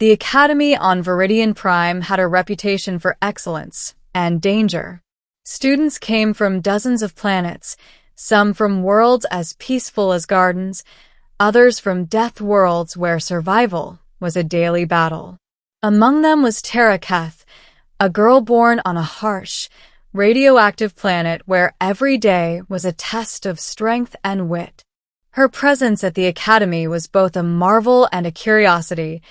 The Academy on Viridian Prime had a reputation for excellence and danger. Students came from dozens of planets, some from worlds as peaceful as gardens, others from death worlds where survival was a daily battle. Among them was Tara Keth, a girl born on a harsh, radioactive planet where every day was a test of strength and wit. Her presence at the Academy was both a marvel and a curiosity.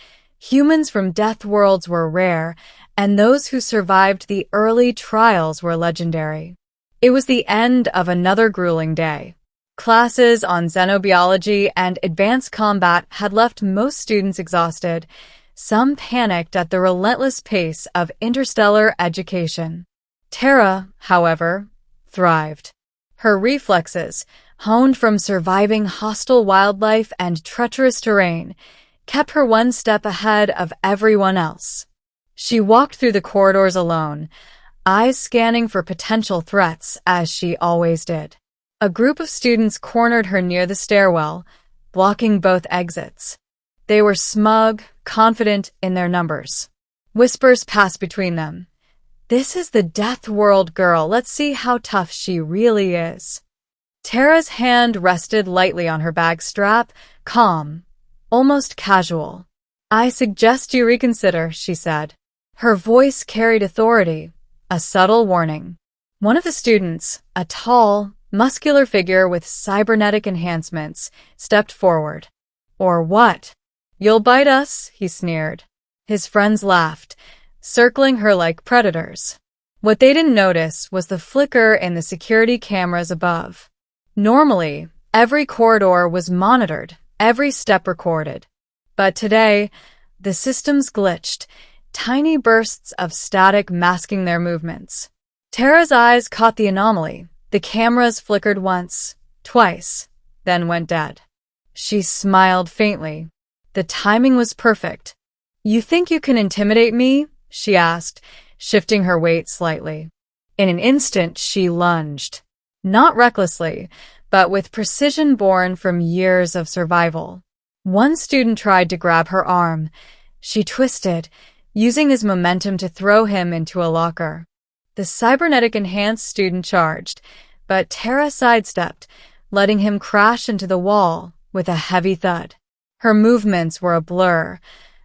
Humans from death worlds were rare, and those who survived the early trials were legendary. It was the end of another grueling day. Classes on xenobiology and advanced combat had left most students exhausted. Some panicked at the relentless pace of interstellar education. Tara, however, thrived. Her reflexes, honed from surviving hostile wildlife and treacherous terrain, kept her one step ahead of everyone else. She walked through the corridors alone, eyes scanning for potential threats as she always did. A group of students cornered her near the stairwell, blocking both exits. They were smug, confident in their numbers. Whispers passed between them. "This is the Death World girl. Let's see how tough she really is." Tara's hand rested lightly on her bag strap, calm, almost casual. "I suggest you reconsider," she said. Her voice carried authority, a subtle warning. One of the students, a tall, muscular figure with cybernetic enhancements, stepped forward. "Or what? You'll bite us?" he sneered. His friends laughed, circling her like predators. What they didn't notice was the flicker in the security cameras above. Normally, every corridor was monitored, every step recorded. But today, the systems glitched, tiny bursts of static masking their movements. Tara's eyes caught the anomaly. The cameras flickered once, twice, then went dead. She smiled faintly. The timing was perfect. "You think you can intimidate me?" she asked, shifting her weight slightly. In an instant, she lunged. Not recklessly, but with precision born from years of survival. One student tried to grab her arm. She twisted, using his momentum to throw him into a locker. The cybernetic enhanced student charged, but Tara sidestepped, letting him crash into the wall with a heavy thud. Her movements were a blur,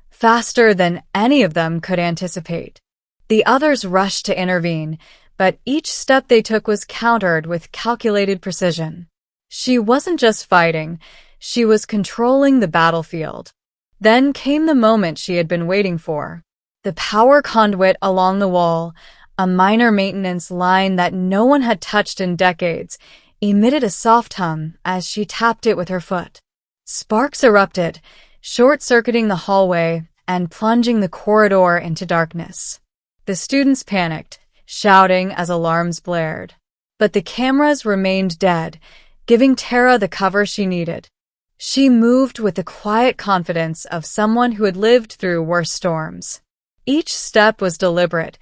faster than any of them could anticipate. The others rushed to intervene, but each step they took was countered with calculated precision. She wasn't just fighting, she was controlling the battlefield. Then came the moment she had been waiting for. The power conduit along the wall, a minor maintenance line that no one had touched in decades, emitted a soft hum as she tapped it with her foot. Sparks erupted, short-circuiting the hallway and plunging the corridor into darkness. The students panicked, shouting as alarms blared. But the cameras remained dead, giving Tara the cover she needed. She moved with the quiet confidence of someone who had lived through worse storms. Each step was deliberate,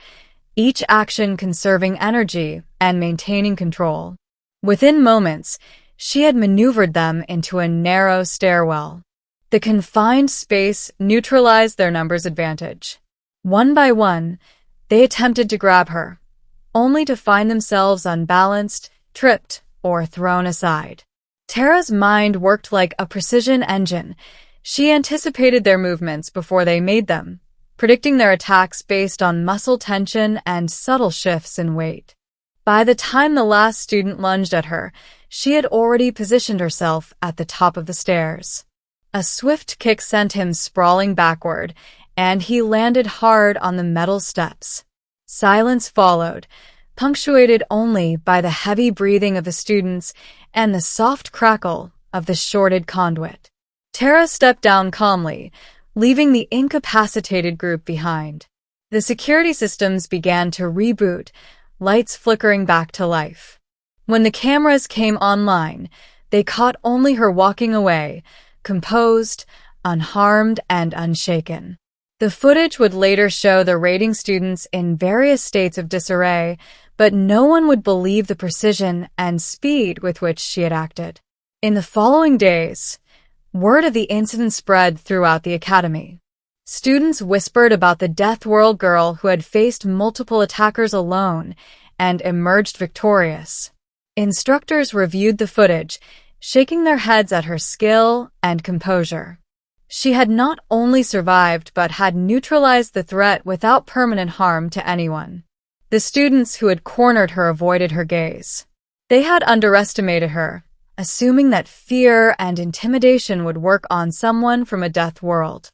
each action conserving energy and maintaining control. Within moments, she had maneuvered them into a narrow stairwell. The confined space neutralized their numbers' advantage. One by one, they attempted to grab her, only to find themselves unbalanced, tripped, or thrown aside. Tara's mind worked like a precision engine. She anticipated their movements before they made them, predicting their attacks based on muscle tension and subtle shifts in weight. By the time the last student lunged at her, she had already positioned herself at the top of the stairs. A swift kick sent him sprawling backward, and he landed hard on the metal steps. Silence followed, punctuated only by the heavy breathing of the students and the soft crackle of the shorted conduit. Tara stepped down calmly, leaving the incapacitated group behind. The security systems began to reboot, lights flickering back to life. When the cameras came online, they caught only her walking away, composed, unharmed, and unshaken. The footage would later show the raiding students in various states of disarray, but no one would believe the precision and speed with which she had acted. In the following days, word of the incident spread throughout the academy. Students whispered about the Deathworld girl who had faced multiple attackers alone and emerged victorious. Instructors reviewed the footage, shaking their heads at her skill and composure. She had not only survived but had neutralized the threat without permanent harm to anyone. The students who had cornered her avoided her gaze. They had underestimated her, assuming that fear and intimidation would work on someone from a death world.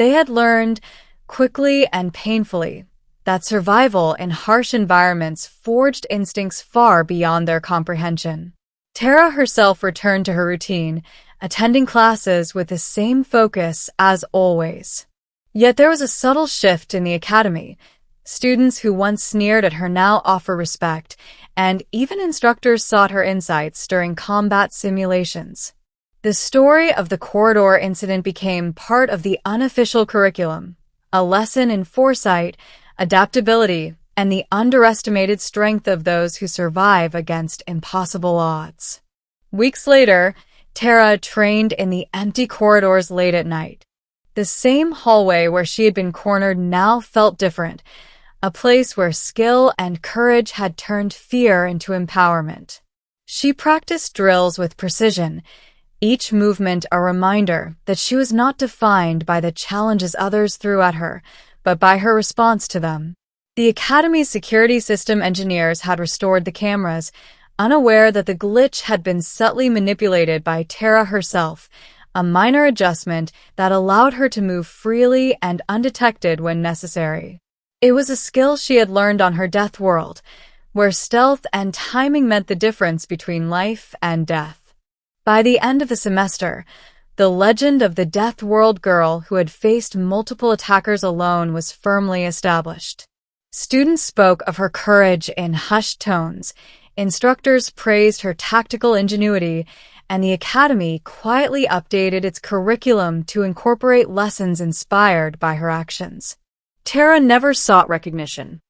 They had learned, quickly and painfully, that survival in harsh environments forged instincts far beyond their comprehension. Tara herself returned to her routine, attending classes with the same focus as always. Yet there was a subtle shift in the academy. Students who once sneered at her now offer respect, and even instructors sought her insights during combat simulations. The story of the corridor incident became part of the unofficial curriculum, a lesson in foresight, adaptability, and the underestimated strength of those who survive against impossible odds. Weeks later, Tara trained in the empty corridors late at night. The same hallway where she had been cornered now felt different, a place where skill and courage had turned fear into empowerment. She practiced drills with precision, each movement a reminder that she was not defined by the challenges others threw at her, but by her response to them. The Academy's security system engineers had restored the cameras, unaware that the glitch had been subtly manipulated by Tara herself, a minor adjustment that allowed her to move freely and undetected when necessary. It was a skill she had learned on her death world, where stealth and timing meant the difference between life and death. By the end of the semester, the legend of the Death World girl who had faced multiple attackers alone was firmly established. Students spoke of her courage in hushed tones, instructors praised her tactical ingenuity, and the Academy quietly updated its curriculum to incorporate lessons inspired by her actions. Tara never sought recognition.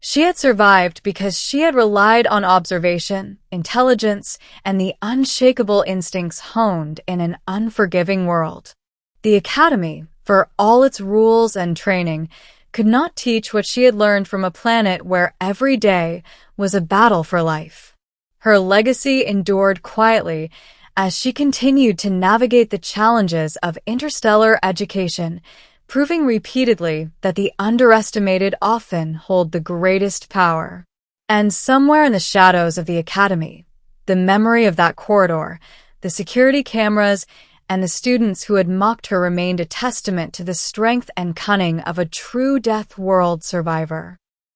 She had survived because she had relied on observation, intelligence, and the unshakable instincts honed in an unforgiving world. The Academy, for all its rules and training, could not teach what she had learned from a planet where every day was a battle for life. Her legacy endured quietly as she continued to navigate the challenges of interstellar education, proving repeatedly that the underestimated often hold the greatest power. And somewhere in the shadows of the Academy, the memory of that corridor, the security cameras, and the students who had mocked her remained a testament to the strength and cunning of a true Death World survivor.